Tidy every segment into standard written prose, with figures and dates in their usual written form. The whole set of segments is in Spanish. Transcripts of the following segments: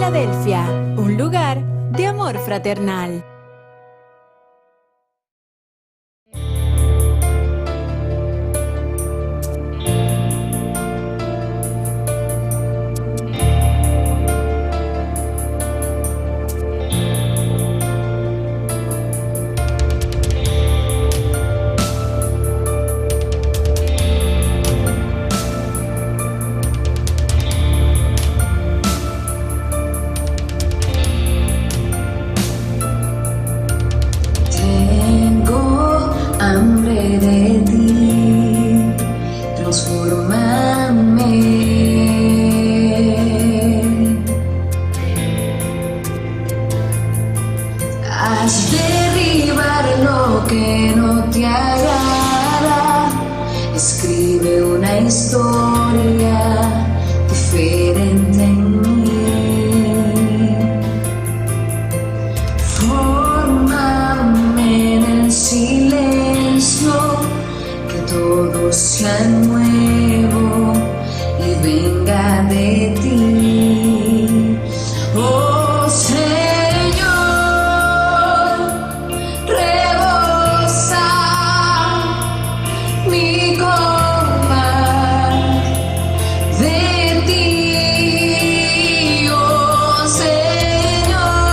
Filadelfia, un lugar de amor fraternal. Haz derribar lo que no te agrada. Escribe una historia diferente en mí. Fórmame en el silencio, que todo sea nuevo y venga de ti. Oh Señor, rebosa mi copa de ti. Oh Señor,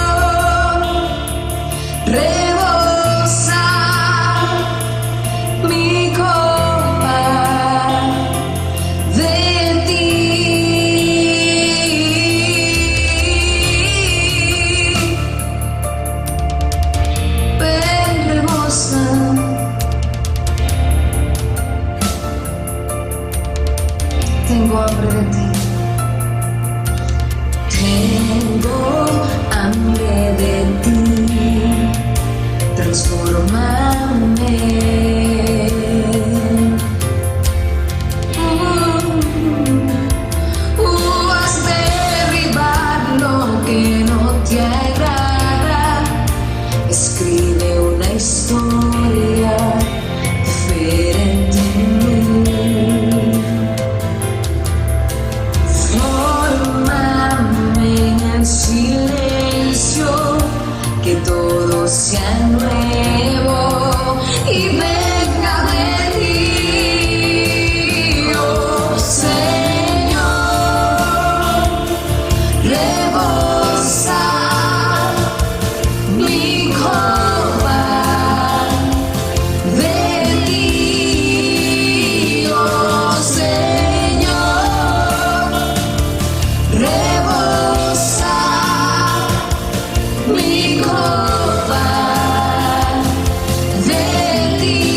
rebosa mi copa de ti. Ven, rebosa. Tengo hambre de ti. Tengo hambre de ti. Transfórmame. Haz derribar lo que no te agrada. Escribe una historia diferente en mí. Fórmame en el silencio, que todo sea nuevo y venga de ti. Oh Señor, rebosa mi copa de ti. Oh Señor, rebosa mi copa de ti.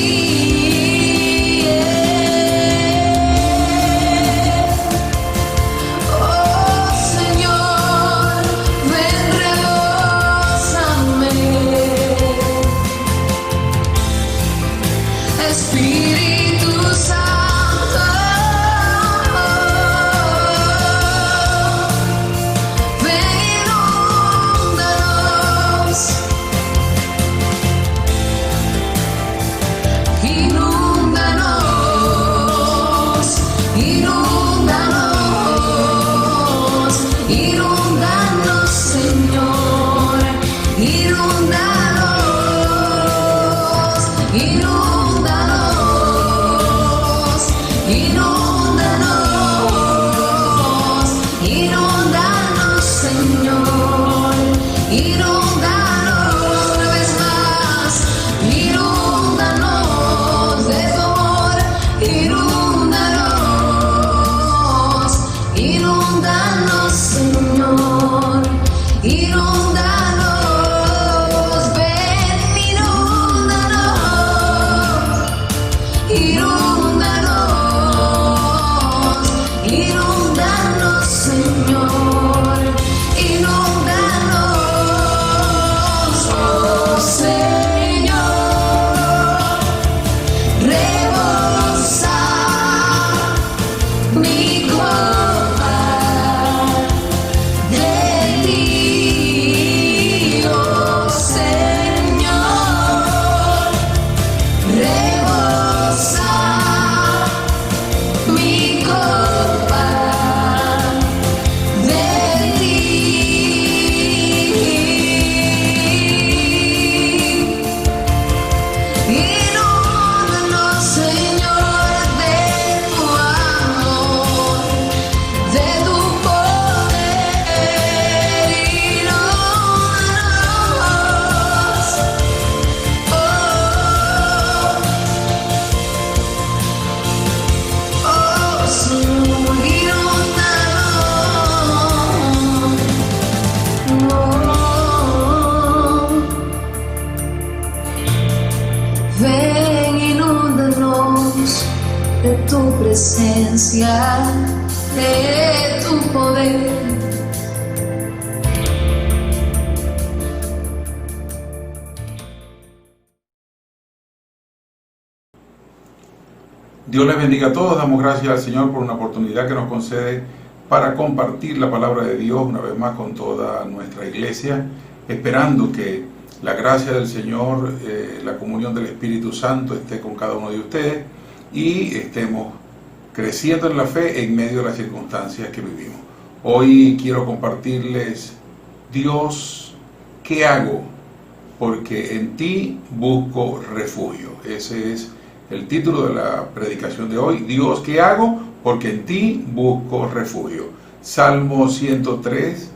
presencia, de tu poder. Dios les bendiga a todos. Damos gracias al Señor por una oportunidad que nos concede para compartir la palabra de Dios una vez más con toda nuestra iglesia, esperando que la gracia del Señor, la comunión del Espíritu Santo esté con cada uno de ustedes y estemos creciendo en la fe en medio de las circunstancias que vivimos. Hoy quiero compartirles: Dios, ¿qué hago? Porque en ti busco refugio. Ese es el título de la predicación de hoy. Dios, ¿qué hago? Porque en ti busco refugio. Salmo 103,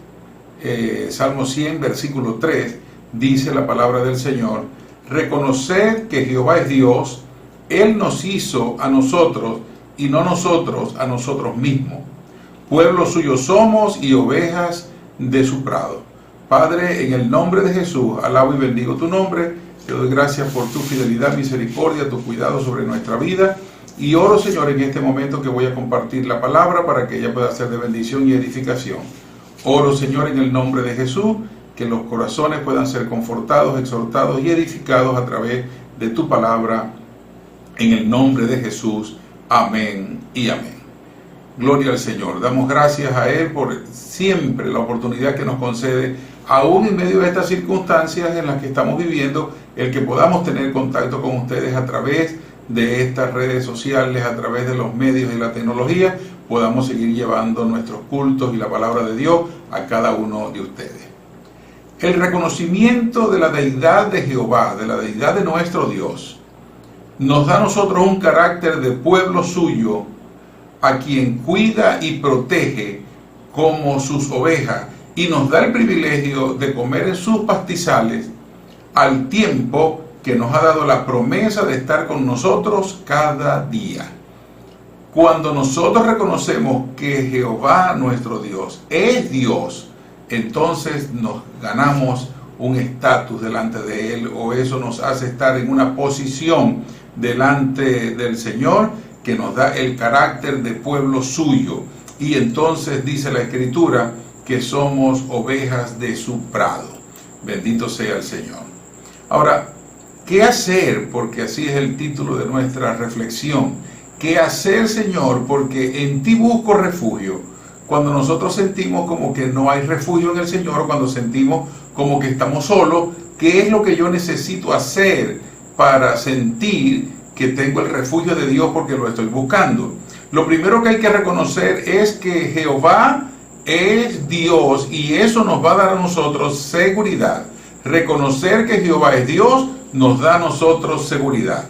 Salmo 100, versículo 3, dice la palabra del Señor: reconoced que Jehová es Dios, Él nos hizo a nosotros y no nosotros a nosotros mismos. Pueblo suyo somos y ovejas de su prado. Padre, en el nombre de Jesús, alabo y bendigo tu nombre. Te doy gracias por tu fidelidad, misericordia, tu cuidado sobre nuestra vida. Y oro, Señor, en este momento que voy a compartir la palabra para que ella pueda ser de bendición y edificación. Oro, Señor, en el nombre de Jesús, que los corazones puedan ser confortados, exhortados y edificados a través de tu palabra. En el nombre de Jesús. Amén y amén. Gloria al Señor. Damos gracias a Él por siempre la oportunidad que nos concede, aún en medio de estas circunstancias en las que estamos viviendo, el que podamos tener contacto con ustedes a través de estas redes sociales, a través de los medios y la tecnología, podamos seguir llevando nuestros cultos y la palabra de Dios a cada uno de ustedes. El reconocimiento de la deidad de Jehová, de la deidad de nuestro Dios, nos da a nosotros un carácter de pueblo suyo, a quien cuida y protege como sus ovejas, y nos da el privilegio de comer en sus pastizales, al tiempo que nos ha dado la promesa de estar con nosotros cada día. Cuando nosotros reconocemos que Jehová nuestro Dios es Dios, entonces nos ganamos un estatus delante de Él, o eso nos hace estar en una posición delante del Señor que nos da el carácter de pueblo suyo. Y entonces dice la Escritura que somos ovejas de su prado. Bendito sea el Señor. Ahora, ¿qué hacer? Porque así es el título de nuestra reflexión. ¿Qué hacer, Señor? Porque en ti busco refugio. Cuando nosotros sentimos como que no hay refugio en el Señor, cuando sentimos como que estamos solos, ¿qué es lo que yo necesito hacer para sentir que tengo el refugio de Dios porque lo estoy buscando? Lo primero que hay que reconocer es que Jehová es Dios, y eso nos va a dar a nosotros seguridad. Reconocer que Jehová es Dios nos da a nosotros seguridad.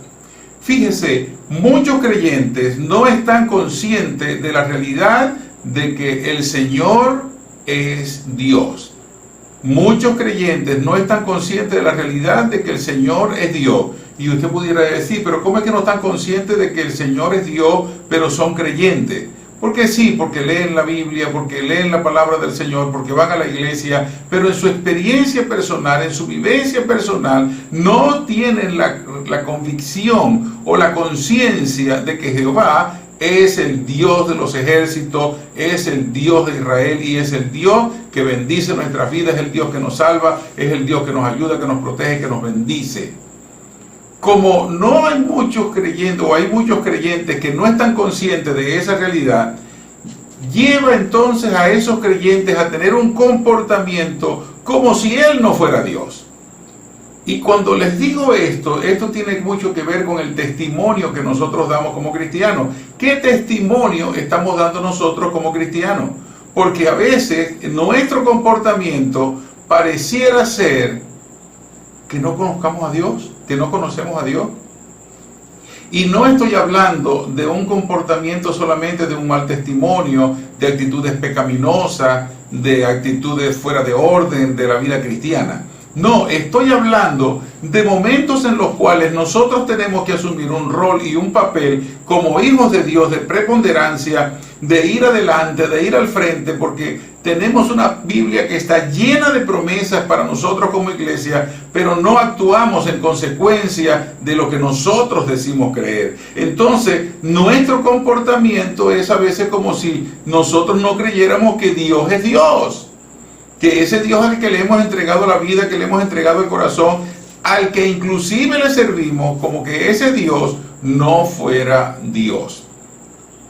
Fíjese, muchos creyentes no están conscientes de la realidad de que el Señor es Dios. Muchos creyentes no están conscientes de la realidad de que el Señor es Dios. Y usted pudiera decir, pero ¿cómo es que no están conscientes de que el Señor es Dios, pero son creyentes? Porque sí, porque leen la Biblia, porque leen la palabra del Señor, porque van a la iglesia, pero en su experiencia personal, en su vivencia personal, no tienen la convicción o la conciencia de que Jehová es el Dios de los ejércitos, es el Dios de Israel y es el Dios que bendice nuestras vidas, es el Dios que nos salva, es el Dios que nos ayuda, que nos protege, que nos bendice. Como no hay muchos creyentes, o hay muchos creyentes que no están conscientes de esa realidad, lleva entonces a esos creyentes a tener un comportamiento como si Él no fuera Dios. Y cuando les digo esto tiene mucho que ver con el testimonio que nosotros damos como cristianos. ¿Qué testimonio estamos dando nosotros como cristianos? Porque a veces nuestro comportamiento pareciera ser que no conozcamos a Dios, que no conocemos a Dios. Y no estoy hablando de un comportamiento solamente de un mal testimonio, de actitudes pecaminosas, de actitudes fuera de orden de la vida cristiana. No, estoy hablando de momentos en los cuales nosotros tenemos que asumir un rol y un papel como hijos de Dios de preponderancia, de ir adelante, de ir al frente, porque tenemos una Biblia que está llena de promesas para nosotros como iglesia, pero no actuamos en consecuencia de lo que nosotros decimos creer. Entonces, nuestro comportamiento es a veces como si nosotros no creyéramos que Dios es Dios, que ese Dios al que le hemos entregado la vida, que le hemos entregado el corazón, al que inclusive le servimos, como que ese Dios no fuera Dios.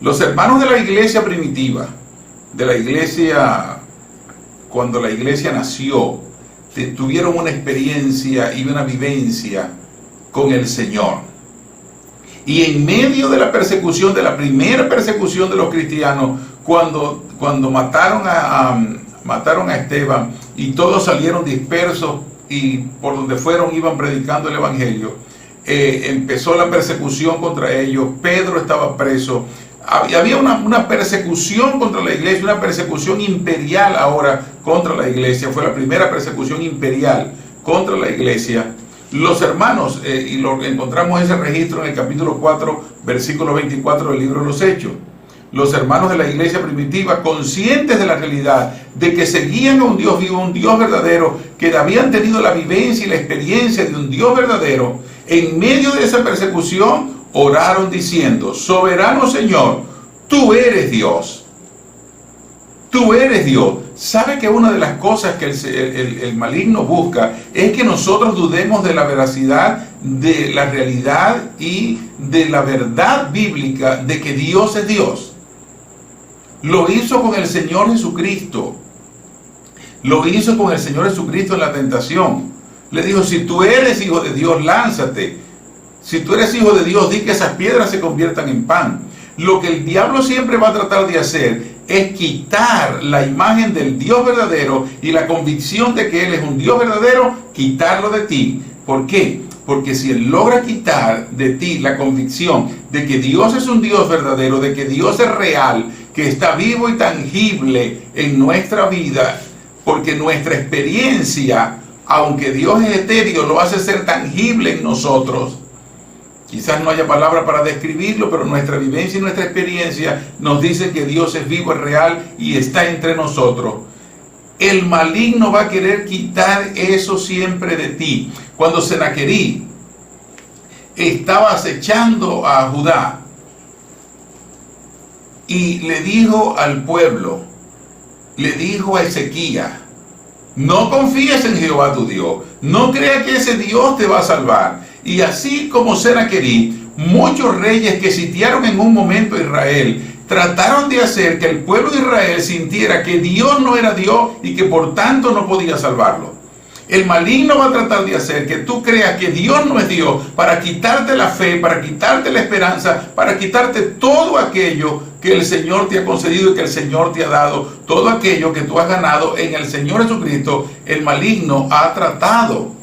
Los hermanos de la iglesia primitiva, de la iglesia, cuando la iglesia nació, tuvieron una experiencia y una vivencia con el Señor. Y en medio de la persecución, de la primera persecución de los cristianos, cuando mataron a Esteban y todos salieron dispersos y por donde fueron iban predicando el evangelio, empezó la persecución contra ellos. Pedro estaba preso. Había una persecución contra la iglesia, una persecución imperial ahora contra la iglesia. Fue la primera persecución imperial contra la iglesia. Los hermanos, y encontramos ese registro en el capítulo 4, versículo 24 del libro de los Hechos. Los hermanos de la iglesia primitiva, conscientes de la realidad de que seguían a un Dios vivo, un Dios verdadero, que habían tenido la vivencia y la experiencia de un Dios verdadero, en medio de esa persecución, oraron diciendo: soberano Señor, tú eres Dios. Tú eres Dios. ¿Sabe que una de las cosas que el maligno busca es que nosotros dudemos de la veracidad, de la realidad y de la verdad bíblica de que Dios es Dios? Lo hizo con el Señor Jesucristo. Lo hizo con el Señor Jesucristo en la tentación. Le dijo: si tú eres hijo de Dios, lánzate. Si tú eres hijo de Dios, di que esas piedras se conviertan en pan. Lo que el diablo siempre va a tratar de hacer es quitar la imagen del Dios verdadero y la convicción de que Él es un Dios verdadero, quitarlo de ti. ¿Por qué? Porque si Él logra quitar de ti la convicción de que Dios es un Dios verdadero, de que Dios es real, que está vivo y tangible en nuestra vida, porque nuestra experiencia, aunque Dios es etéreo, lo hace ser tangible en nosotros. Quizás no haya palabra para describirlo, pero nuestra vivencia y nuestra experiencia nos dice que Dios es vivo, es real y está entre nosotros. El maligno va a querer quitar eso siempre de ti. Cuando Senaquerí estaba acechando a Judá y le dijo al pueblo, le dijo a Ezequías: no confíes en Jehová tu Dios, no creas que ese Dios te va a salvar. Y así como Senaquerí, muchos reyes que sitiaron en un momento a Israel trataron de hacer que el pueblo de Israel sintiera que Dios no era Dios y que por tanto no podía salvarlo. El maligno va a tratar de hacer que tú creas que Dios no es Dios para quitarte la fe, para quitarte la esperanza, para quitarte todo aquello que el Señor te ha concedido y que el Señor te ha dado, todo aquello que tú has ganado en el Señor Jesucristo. El maligno ha tratado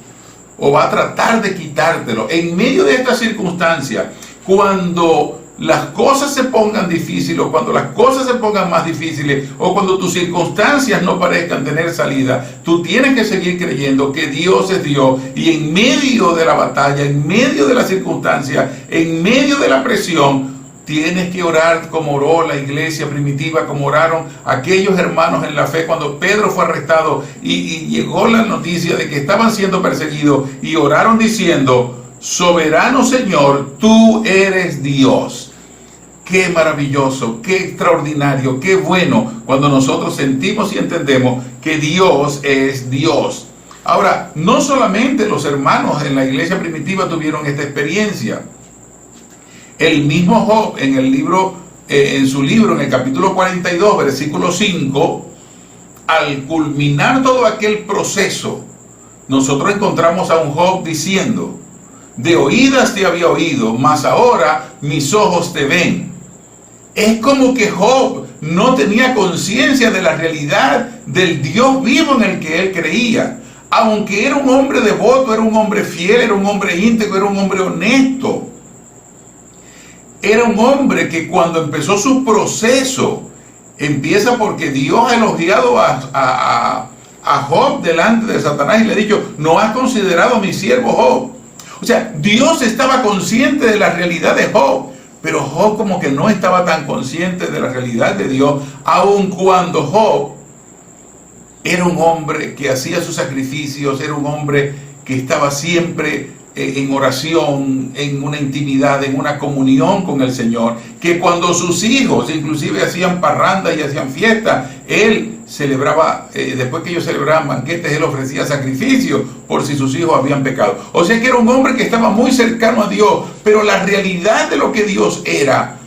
o va a tratar de quitártelo. En medio de esta circunstancia, cuando las cosas se pongan difíciles o cuando las cosas se pongan más difíciles o cuando tus circunstancias no parezcan tener salida, tú tienes que seguir creyendo que Dios es Dios, y en medio de la batalla, en medio de la circunstancia, en medio de la presión, tienes que orar como oró la iglesia primitiva, como oraron aquellos hermanos en la fe cuando Pedro fue arrestado y llegó la noticia de que estaban siendo perseguidos, y oraron diciendo: soberano Señor, tú eres Dios. Qué maravilloso, qué extraordinario, qué bueno cuando nosotros sentimos y entendemos que Dios es Dios. Ahora, no solamente los hermanos en la iglesia primitiva tuvieron esta experiencia. El mismo Job, en su libro, en el capítulo 42, versículo 5, al culminar todo aquel proceso, nosotros encontramos a un Job diciendo: de oídas te había oído, mas ahora mis ojos te ven. Es como que Job no tenía conciencia de la realidad del Dios vivo en el que él creía. Aunque era un hombre devoto, era un hombre fiel, era un hombre íntegro, era un hombre honesto. Era un hombre que cuando empezó su proceso, empieza porque Dios ha elogiado a Job delante de Satanás y le ha dicho: no has considerado a mi siervo Job. O sea, Dios estaba consciente de la realidad de Job, Pero Job como que no estaba tan consciente de la realidad de Dios, aun cuando Job era un hombre que hacía sus sacrificios, era un hombre que estaba siempre en oración, en una intimidad, en una comunión con el Señor, que cuando sus hijos inclusive hacían parranda y hacían fiesta, él celebraba, después que ellos celebraban banquetes, él ofrecía sacrificios por si sus hijos habían pecado. O sea que era un hombre que estaba muy cercano a Dios, pero la realidad de lo que Dios era,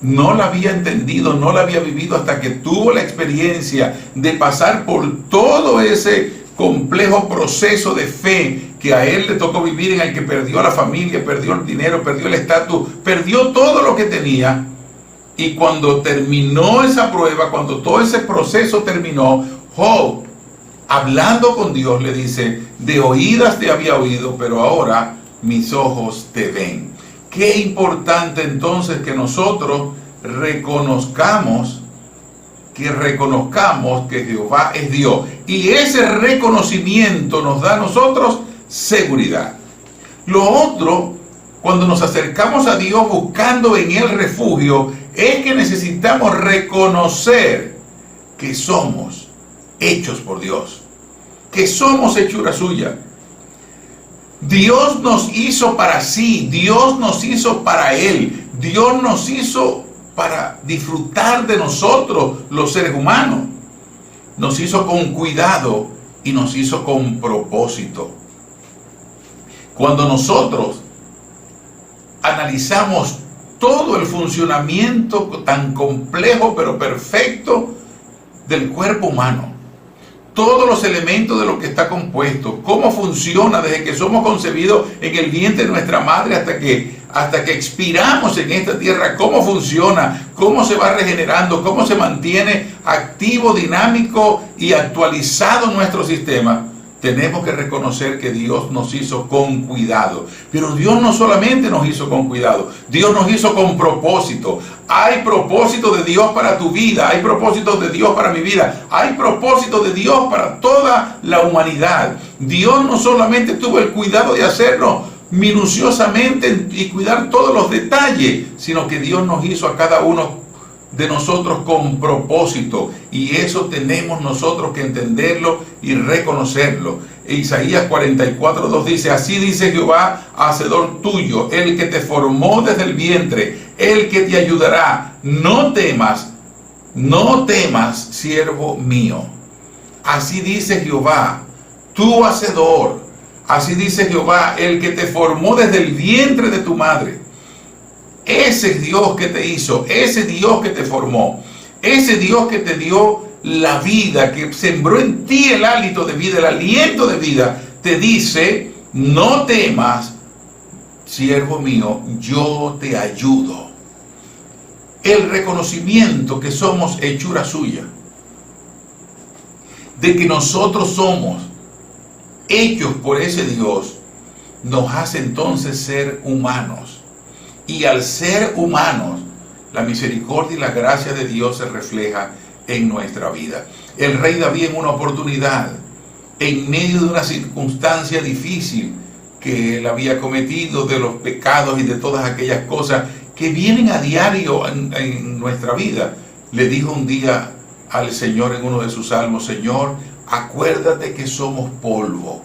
no la había entendido, no la había vivido hasta que tuvo la experiencia de pasar por todo ese complejo proceso de fe que a él le tocó vivir, en el que perdió a la familia, perdió el dinero, perdió el estatus, perdió todo lo que tenía. Y cuando terminó esa prueba, cuando todo ese proceso terminó, Job, hablando con Dios, le dice: de oídas te había oído, pero ahora mis ojos te ven. Qué importante entonces que nosotros reconozcamos que Jehová es Dios. Y ese reconocimiento nos da a nosotros seguridad. Lo otro, cuando nos acercamos a Dios buscando en Él refugio, es que necesitamos reconocer que somos hechos por Dios, que somos hechura suya. Dios nos hizo para sí, Dios nos hizo para Él, Dios nos hizo para disfrutar de nosotros, los seres humanos. Nos hizo con cuidado y nos hizo con propósito. Cuando nosotros analizamos todo el funcionamiento tan complejo pero perfecto del cuerpo humano, todos los elementos de lo que está compuesto, cómo funciona desde que somos concebidos en el vientre de nuestra madre hasta que expiramos en esta tierra, cómo funciona, cómo se va regenerando, cómo se mantiene activo, dinámico y actualizado nuestro sistema, tenemos que reconocer que Dios nos hizo con cuidado. Pero Dios no solamente nos hizo con cuidado, Dios nos hizo con propósito. Hay propósito de Dios para tu vida, hay propósito de Dios para mi vida, hay propósito de Dios para toda la humanidad. Dios no solamente tuvo el cuidado de hacerlo minuciosamente y cuidar todos los detalles, sino que Dios nos hizo a cada uno de nosotros con propósito, y eso tenemos nosotros que entenderlo y reconocerlo. Isaías 44:2 dice: así dice Jehová, hacedor tuyo, el que te formó desde el vientre, el que te ayudará. No temas, siervo mío. Así dice Jehová, tu hacedor. Así dice Jehová, el que te formó desde el vientre de tu madre. Ese Dios que te hizo, ese Dios que te formó, ese Dios que te dio la vida, que sembró en ti el hálito de vida, el aliento de vida, te dice: no temas, siervo mío, yo te ayudo. El reconocimiento que somos hechura suya, de que nosotros somos hechos por ese Dios, nos hace entonces ser humanos. Y al ser humanos, la misericordia y la gracia de Dios se refleja en nuestra vida. El rey David, en una oportunidad, en medio de una circunstancia difícil que él había cometido, de los pecados y de todas aquellas cosas que vienen a diario en nuestra vida, le dijo un día al Señor en uno de sus salmos: Señor, acuérdate que somos polvo,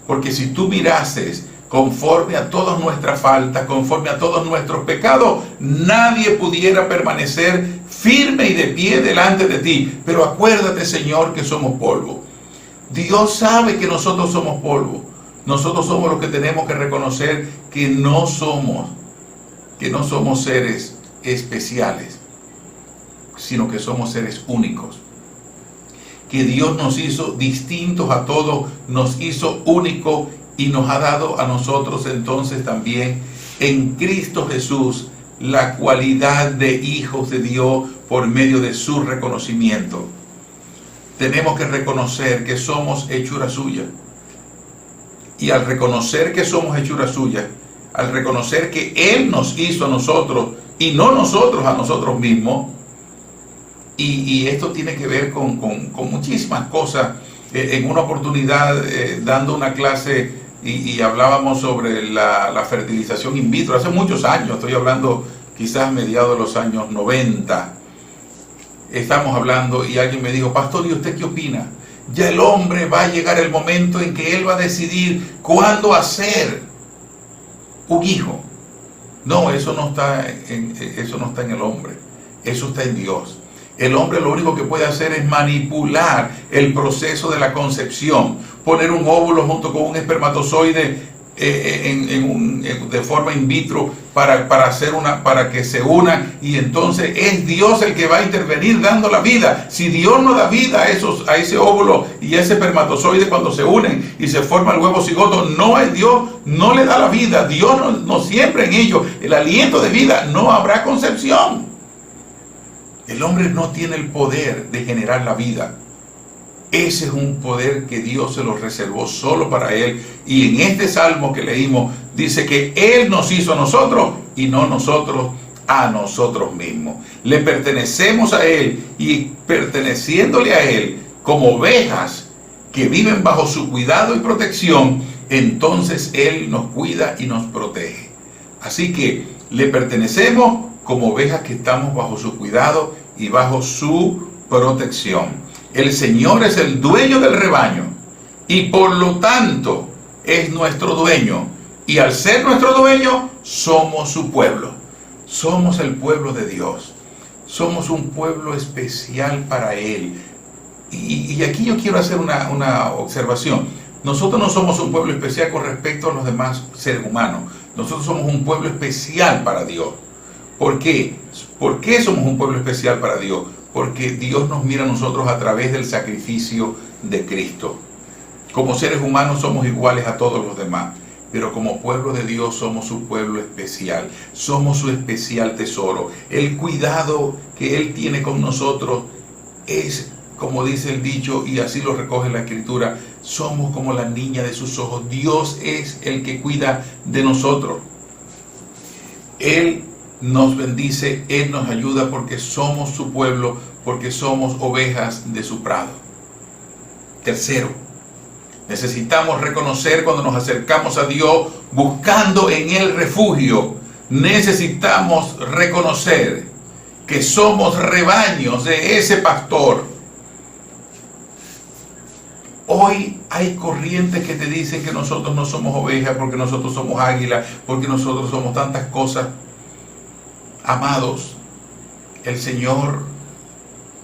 porque si tú mirases conforme a todas nuestras faltas, conforme a todos nuestros pecados, nadie pudiera permanecer firme y de pie delante de ti. Pero acuérdate, Señor, que somos polvo. Dios sabe que nosotros somos polvo. Nosotros somos los que tenemos que reconocer que no somos seres especiales, sino que somos seres únicos. Que Dios nos hizo distintos a todos, nos hizo únicos, y nos ha dado a nosotros entonces también en Cristo Jesús la cualidad de hijos de Dios por medio de su reconocimiento. Tenemos que reconocer que somos hechura suya. Y al reconocer que somos hechura suya, al reconocer que Él nos hizo a nosotros y no nosotros a nosotros mismos, y esto tiene que ver con muchísimas cosas. En una oportunidad, dando una clase, y hablábamos sobre la fertilización in vitro, hace muchos años, estoy hablando quizás mediados de los años 90. Estamos hablando y alguien me dijo: pastor, ¿y usted qué opina? Ya el hombre va a llegar el momento en que él va a decidir cuándo hacer un hijo. No, eso no está en el hombre, eso está en Dios. El hombre lo único que puede hacer es manipular el proceso de la concepción, poner un óvulo junto con un espermatozoide de forma in vitro para que se unan, y entonces es Dios el que va a intervenir dando la vida. Si Dios no da vida a ese óvulo y a ese espermatozoide cuando se unen y se forma el huevo cigoto, no es Dios, no le da la vida. Dios no siembra en ellos el aliento de vida, no habrá concepción. El hombre no tiene el poder de generar la vida. Ese es un poder que Dios se lo reservó solo para Él. Y en este salmo que leímos dice que Él nos hizo a nosotros y no nosotros a nosotros mismos. Le pertenecemos a Él, y perteneciéndole a Él como ovejas que viven bajo su cuidado y protección, entonces Él nos cuida y nos protege. Así que le pertenecemos como ovejas que estamos bajo su cuidado y bajo su protección. El Señor es el dueño del rebaño y por lo tanto es nuestro dueño. Y al ser nuestro dueño, somos su pueblo. Somos el pueblo de Dios. Somos un pueblo especial para Él. Y aquí yo quiero hacer una observación. Nosotros no somos un pueblo especial con respecto a los demás seres humanos. Nosotros somos un pueblo especial para Dios. ¿Por qué? ¿Por qué somos un pueblo especial para Dios? Porque Dios nos mira a nosotros a través del sacrificio de Cristo. Como seres humanos somos iguales a todos los demás, pero como pueblo de Dios somos su pueblo especial, somos su especial tesoro. El cuidado que Él tiene con nosotros es, como dice el dicho, y así lo recoge la Escritura, somos como la niña de sus ojos. Dios es el que cuida de nosotros. Él nos bendice, Él nos ayuda porque somos su pueblo, porque somos ovejas de su prado. Tercero, necesitamos reconocer cuando nos acercamos a Dios buscando en Él refugio. Necesitamos reconocer que somos rebaños de ese pastor. Hoy hay corrientes que te dicen que nosotros no somos ovejas, porque nosotros somos águilas, porque nosotros somos tantas cosas. Amados, el Señor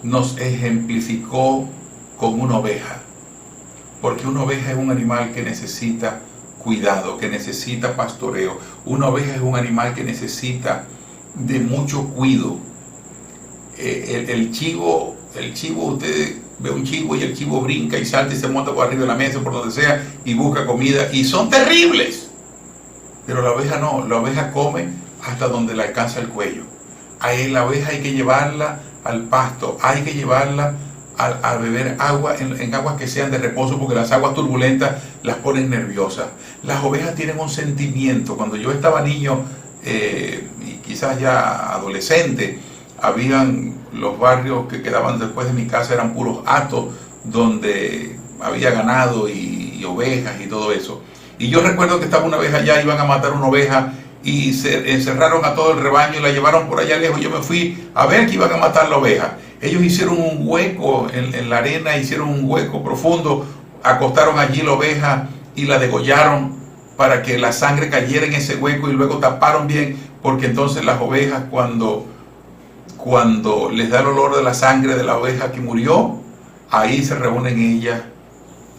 nos ejemplificó con una oveja, porque una oveja es un animal que necesita cuidado, que necesita pastoreo. Una oveja es un animal que necesita de mucho cuidado. El chivo, usted ve un chivo y el chivo brinca y salta y se monta por arriba de la mesa, por donde sea, y busca comida, y son terribles. Pero la oveja no, la oveja come hasta donde le alcanza el cuello. A la oveja hay que llevarla al pasto, hay que llevarla a beber agua en aguas que sean de reposo, porque las aguas turbulentas las ponen nerviosas. Las ovejas tienen un sentimiento. Cuando yo estaba niño y quizás ya adolescente, habían los barrios que quedaban después de mi casa, eran puros hatos donde había ganado y ovejas y todo eso. Y yo recuerdo que estaba una vez allá, iban a matar una oveja y se encerraron a todo el rebaño y la llevaron por allá lejos. Yo me fui a ver que iban a matar la oveja. Ellos hicieron un hueco en la arena, hicieron un hueco profundo, acostaron allí la oveja y la degollaron para que la sangre cayera en ese hueco, y luego taparon bien, porque entonces las ovejas cuando les da el olor de la sangre de la oveja que murió, ahí se reúnen ellas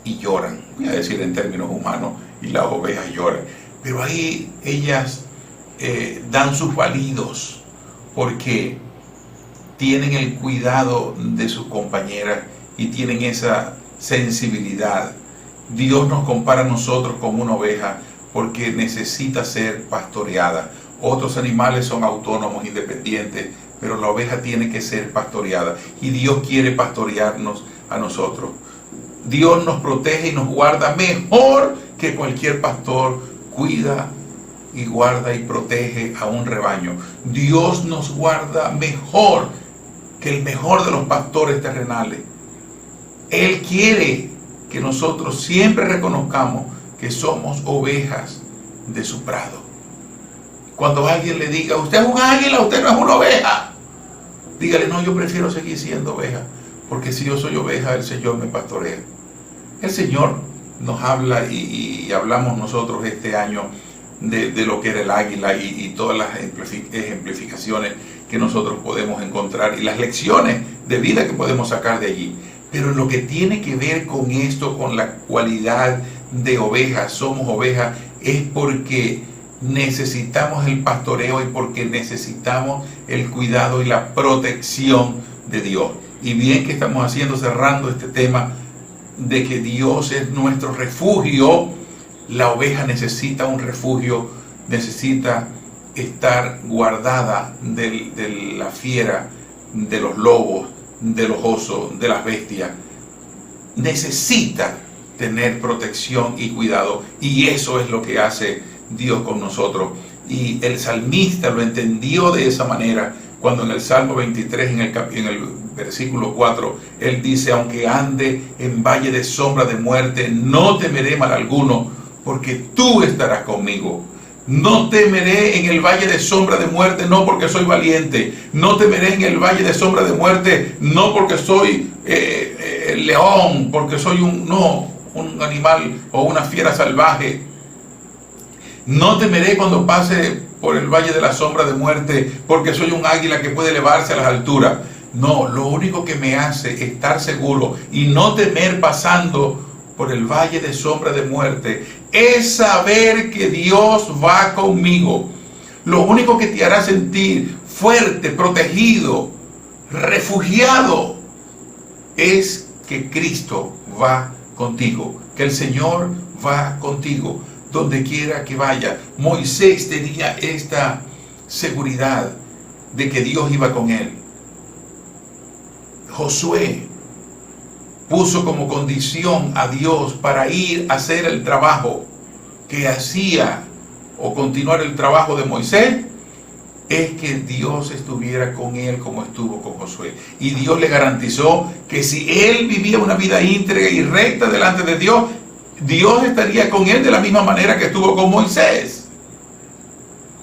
y lloran, voy a decir en términos humanos, y las ovejas lloran. Pero ahí ellas dan sus balidos, porque tienen el cuidado de sus compañeras y tienen esa sensibilidad. Dios nos compara a nosotros como una oveja porque necesita ser pastoreada. Otros animales son autónomos, independientes, pero la oveja tiene que ser pastoreada, y Dios quiere pastorearnos a nosotros. Dios nos protege y nos guarda mejor que cualquier pastor. Cuida y guarda y protege a un rebaño. Dios nos guarda mejor que el mejor de los pastores terrenales. Él quiere que nosotros siempre reconozcamos que somos ovejas de su prado. Cuando alguien le diga, usted es un águila, usted no es una oveja, dígale, no, yo prefiero seguir siendo oveja, porque si yo soy oveja, el Señor me pastorea. El Señor nos habla y hablamos nosotros este año de lo que era el águila y todas las ejemplificaciones que nosotros podemos encontrar y las lecciones de vida que podemos sacar de allí. Pero en lo que tiene que ver con esto, con la cualidad de oveja, somos ovejas, es porque necesitamos el pastoreo y porque necesitamos el cuidado y la protección de Dios. Y bien que estamos haciendo, cerrando este tema de que Dios es nuestro refugio. La oveja necesita un refugio, necesita estar guardada de la fiera, de los lobos, de los osos, de las bestias. Necesita tener protección y cuidado, y eso es lo que hace Dios con nosotros. Y el salmista lo entendió de esa manera cuando en el Salmo 23, en el versículo 4, él dice, aunque ande en valle de sombra de muerte, no temeré mal alguno, porque tú estarás conmigo. No temeré en el valle de sombra de muerte, no porque soy valiente. No temeré en el valle de sombra de muerte, no porque soy león, porque soy un animal o una fiera salvaje. No temeré cuando pase por el valle de la sombra de muerte, porque soy un águila que puede elevarse a las alturas. No, lo único que me hace estar seguro y no temer pasando por el valle de sombra de muerte es saber que Dios va conmigo. Lo único que te hará sentir fuerte, protegido, refugiado, es que Cristo va contigo, que el Señor va contigo donde quiera que vaya. Moisés tenía esta seguridad de que Dios iba con él. Josué puso como condición a Dios para ir a hacer el trabajo que hacía o continuar el trabajo de Moisés, es que Dios estuviera con él como estuvo con Josué. Y Dios le garantizó que si él vivía una vida íntegra y recta delante de Dios, Dios estaría con él de la misma manera que estuvo con Moisés.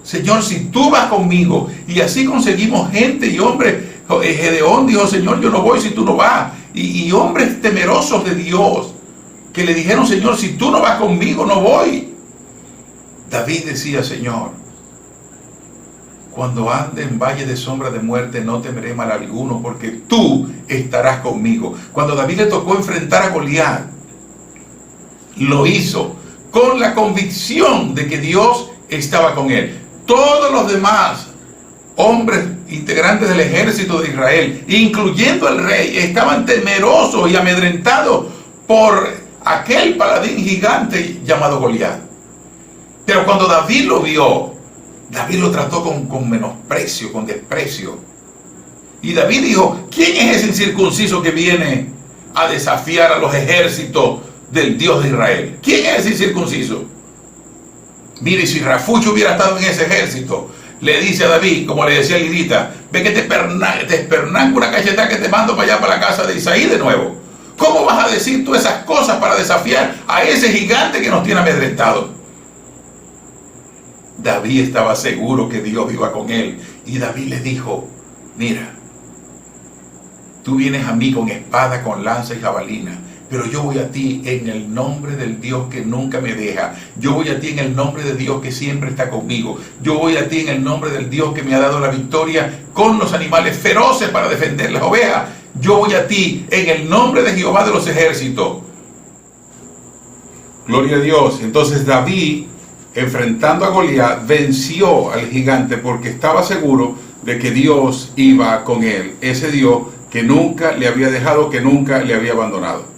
Señor, si tú vas conmigo, y así conseguimos gente y hombres. Gedeón dijo, Señor, yo no voy si tú no vas. Y hombres temerosos de Dios que le dijeron, Señor, si tú no vas conmigo, no voy. David decía, Señor, cuando ande en valle de sombra de muerte, no temeré mal alguno, porque tú estarás conmigo. Cuando David le tocó enfrentar a Goliat, lo hizo con la convicción de que Dios estaba con él. Todos los demás hombres integrantes del ejército de Israel, incluyendo el rey, estaban temerosos y amedrentados por aquel paladín gigante llamado Goliat. Pero cuando David lo vio, David lo trató con menosprecio, con desprecio. Y David dijo, ¿quién es ese incircunciso que viene a desafiar a los ejércitos del Dios de Israel? ¿Quién es ese incircunciso? Mire, si Rafucho hubiera estado en ese ejército, le dice a David, como le decía Lidita, ve que te espernanco una cachetada que te mando para allá, para la casa de Isaí de nuevo. ¿Cómo vas a decir tú esas cosas para desafiar a ese gigante que nos tiene amedrentados? David estaba seguro que Dios iba con él. Y David le dijo, mira, tú vienes a mí con espada, con lanza y jabalina, pero yo voy a ti en el nombre del Dios que nunca me deja. Yo voy a ti en el nombre de Dios que siempre está conmigo. Yo voy a ti en el nombre del Dios que me ha dado la victoria con los animales feroces para defender las ovejas. Yo voy a ti en el nombre de Jehová de los ejércitos. Gloria a Dios. Entonces David, enfrentando a Goliat, venció al gigante porque estaba seguro de que Dios iba con él. Ese Dios que nunca le había dejado, que nunca le había abandonado.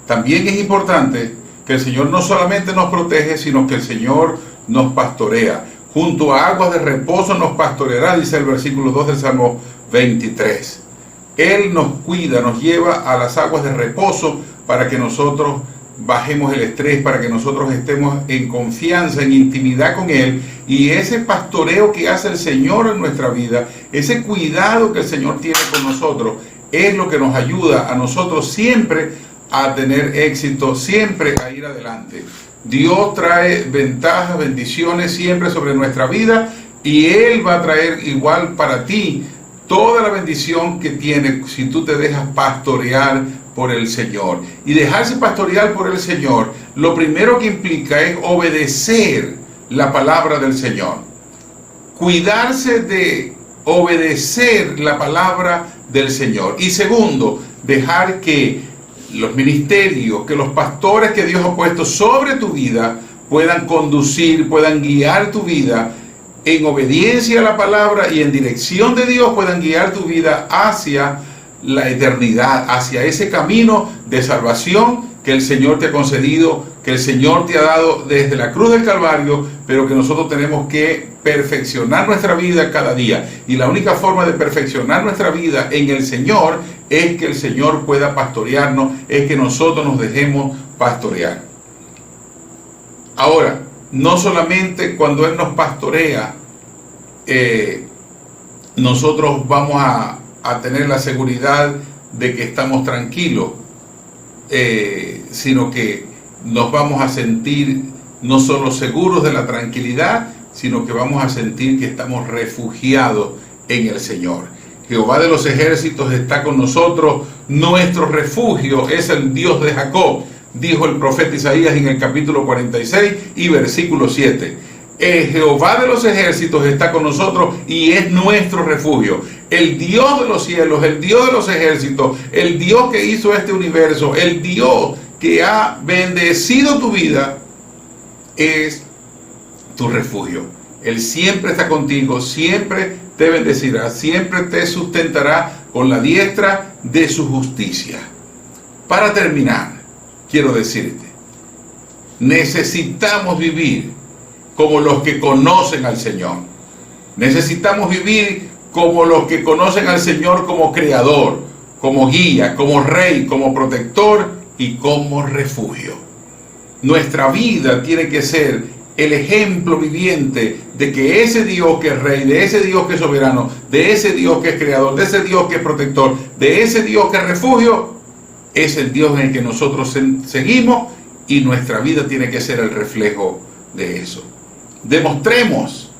También es importante que el Señor no solamente nos protege, sino que el Señor nos pastorea. Junto a aguas de reposo nos pastoreará, dice el versículo 2 del Salmo 23. Él nos cuida, nos lleva a las aguas de reposo para que nosotros bajemos el estrés, para que nosotros estemos en confianza, en intimidad con Él. Y ese pastoreo que hace el Señor en nuestra vida, ese cuidado que el Señor tiene con nosotros, es lo que nos ayuda a nosotros siempre a tener éxito, siempre a ir adelante. Dios trae ventajas, bendiciones siempre sobre nuestra vida Y Él va a traer igual para ti toda la bendición que tiene si tú te dejas pastorear por el Señor. Y dejarse pastorear por el Señor, lo primero que implica es obedecer la palabra del Señor. Cuidarse de obedecer la palabra del Señor. Y segundo, dejar que los ministerios, que los pastores que Dios ha puesto sobre tu vida puedan conducir, puedan guiar tu vida en obediencia a la palabra y en dirección de Dios, puedan guiar tu vida hacia la eternidad, hacia ese camino de salvación que el Señor te ha concedido, que el Señor te ha dado desde la cruz del Calvario, pero que nosotros tenemos que perfeccionar nuestra vida cada día. Y la única forma de perfeccionar nuestra vida en el Señor es que el Señor pueda pastorearnos, es que nosotros nos dejemos pastorear. Ahora, no solamente cuando Él nos pastorea, nosotros vamos a tener la seguridad de que estamos tranquilos, sino que nos vamos a sentir no solo seguros de la tranquilidad, sino que vamos a sentir que estamos refugiados en el Señor. Jehová de los ejércitos está con nosotros, nuestro refugio es el Dios de Jacob, dijo el profeta Isaías en el capítulo 46 y versículo 7. Jehová de los ejércitos está con nosotros y es nuestro refugio. El Dios de los cielos, el Dios de los ejércitos, el Dios que hizo este universo, el Dios que ha bendecido tu vida, es tu refugio. Él siempre está contigo, siempre te bendecirá, siempre te sustentará con la diestra de su justicia. Para terminar, quiero decirte, necesitamos vivir como los que conocen al Señor. Necesitamos vivir como los que conocen al Señor como creador, como guía, como rey, como protector y como refugio. Nuestra vida tiene que ser el ejemplo viviente de que ese Dios que es rey, de ese Dios que es soberano, de ese Dios que es creador, de ese Dios que es protector, de ese Dios que es refugio, es el Dios en el que nosotros seguimos, y nuestra vida tiene que ser el reflejo de eso. Demostremos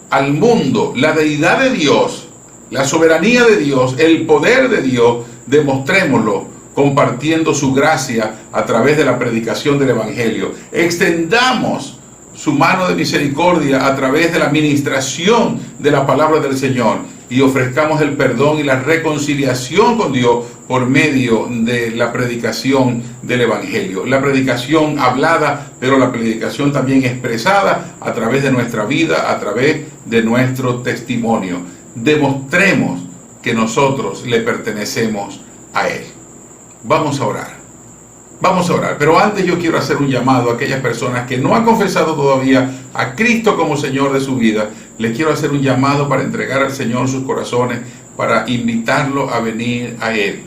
al mundo la deidad de Dios, la soberanía de Dios, el poder de Dios. Demostrémoslo compartiendo su gracia a través de la predicación del Evangelio. Extendamos su mano de misericordia a través de la ministración de la palabra del Señor y ofrezcamos el perdón y la reconciliación con Dios por medio de la predicación del Evangelio. La predicación hablada, pero la predicación también expresada a través de nuestra vida, a través de nuestro testimonio. Demostremos que nosotros le pertenecemos a Él. Vamos a orar. Vamos a orar, pero antes yo quiero hacer un llamado a aquellas personas que no han confesado todavía a Cristo como Señor de su vida. Les quiero hacer un llamado para entregar al Señor sus corazones, para invitarlo a venir a Él.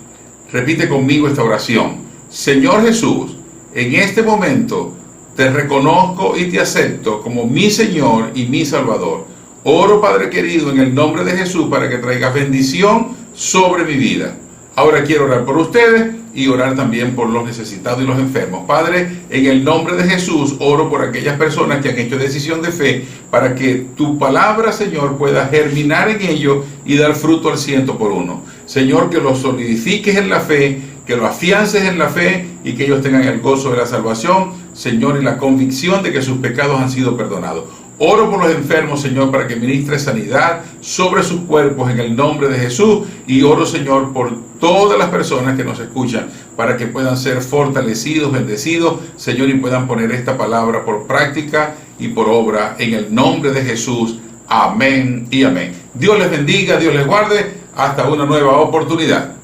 Repite conmigo esta oración. Señor Jesús, en este momento te reconozco y te acepto como mi Señor y mi Salvador. Oro, Padre querido, en el nombre de Jesús para que traigas bendición sobre mi vida. Ahora quiero orar por ustedes y orar también por los necesitados y los enfermos. Padre, en el nombre de Jesús, oro por aquellas personas que han hecho decisión de fe para que tu palabra, Señor, pueda germinar en ellos y dar fruto al 100%. Señor, que los solidifiques en la fe, que los afiances en la fe y que ellos tengan el gozo de la salvación, Señor, y la convicción de que sus pecados han sido perdonados. Oro por los enfermos, Señor, para que ministre sanidad sobre sus cuerpos en el nombre de Jesús. Y oro, Señor, por todas las personas que nos escuchan, para que puedan ser fortalecidos, bendecidos, Señor, y puedan poner esta palabra por práctica y por obra en el nombre de Jesús. Amén y amén. Dios les bendiga, Dios les guarde. Hasta una nueva oportunidad.